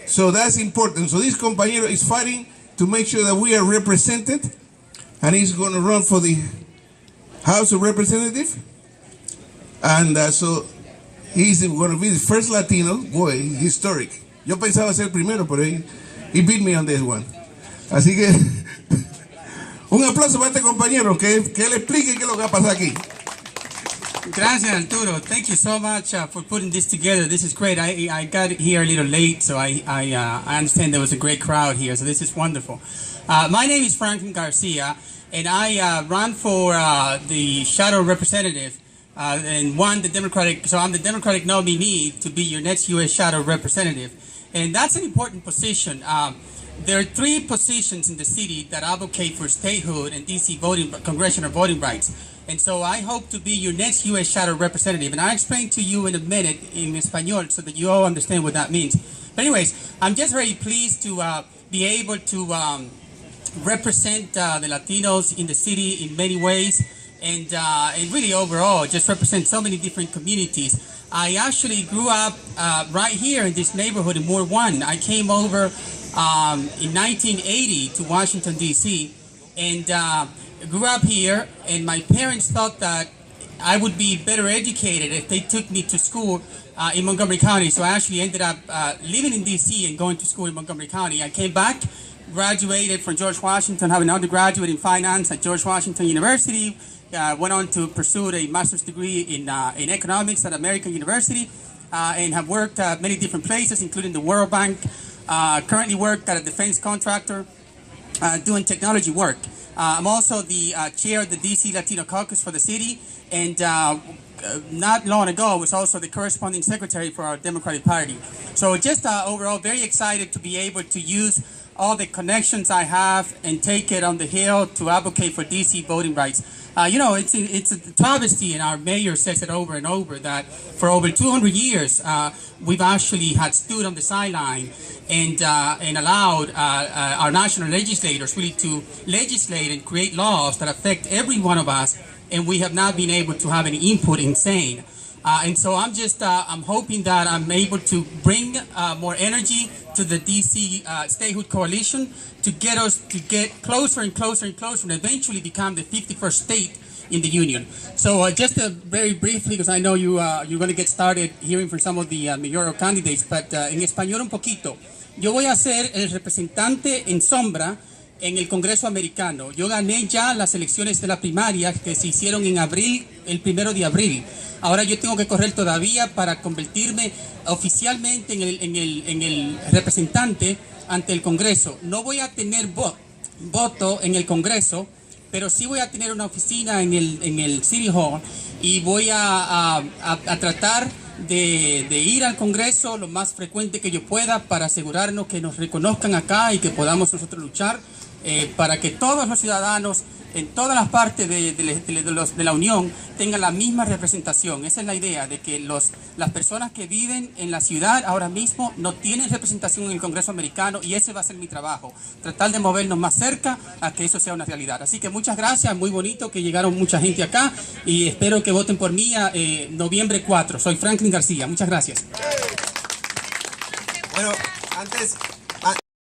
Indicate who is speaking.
Speaker 1: So that's important. So this compañero is fighting to make sure that we are represented, and he's going to run for the House of Representatives. And so he's going to be the first Latino, boy, historic. Yo pensaba ser primero, pero he beat me on this one. Así que un aplauso para este compañero, que él explique qué es lo que va a pasar aquí.
Speaker 2: Gracias, Arturo. Thank you so much for putting this together. This is great. I got here a little late, so I understand there was a great crowd here, so this is wonderful. My name is Franklin Garcia, and I run for the shadow representative and won the Democratic, so I'm the Democratic nominee to be your next U.S. shadow representative. And that's an important position. There are 3 positions in the city that advocate for statehood and D.C. congressional voting rights. And so I hope to be your next U.S. shadow representative. And I'll explain to you in a minute in Espanol so that you all understand what that means. But anyways, I'm just very pleased to be able to represent the Latinos in the city in many ways. And really overall, just represent so many different communities. I actually grew up right here in this neighborhood in Ward 1. I came over in 1980 to Washington, D.C. and grew up here, and my parents thought that I would be better educated if they took me to school in Montgomery County. So I actually ended up living in D.C. and going to school in Montgomery County. I came back, graduated from George Washington, have an undergraduate in finance at George Washington University, went on to pursue a master's degree in economics at American University, and have worked at many different places, including the World Bank. Currently work at a defense contractor doing technology work. I'm also the chair of the DC Latino Caucus for the city, and not long ago was also the corresponding secretary for our Democratic Party. So just overall very excited to be able to use all the connections I have and take it on the Hill to advocate for DC voting rights. You know, it's a travesty, and our mayor says it over and over, that for over 200 years we've actually had stood on the sideline and allowed our national legislators really to legislate and create laws that affect every one of us, and we have not been able to have any input in saying. And so I'm just I'm hoping that I'm able to bring more energy to the DC Statehood Coalition to get us to get closer and closer and closer and eventually become the 51st state in the union. So just very briefly, because I know you're going to get started hearing from some of the mayoral candidates, but en español un poquito. Yo voy a ser el representante en sombra en el Congreso americano. Yo gané ya las elecciones de la primaria que se hicieron en abril, el 1 de abril. Ahora yo tengo que correr todavía para convertirme oficialmente en el representante ante el Congreso. No voy a tener voto en el Congreso, pero sí voy a tener una oficina en el City Hall, y voy a tratar de ir al Congreso lo más frecuente que yo pueda para asegurarnos que nos reconozcan acá y que podamos nosotros luchar para que todos los ciudadanos en todas las partes de la Unión tengan la misma representación. Esa es la idea, de que las personas que viven en la ciudad ahora mismo no tienen representación en el Congreso americano, y ese va a ser mi trabajo, tratar de movernos más cerca a que eso sea una realidad. Así que muchas gracias, muy bonito que llegaron mucha gente acá, y espero que voten por mí noviembre 4. Soy Franklin García, muchas gracias.
Speaker 3: Bueno, antes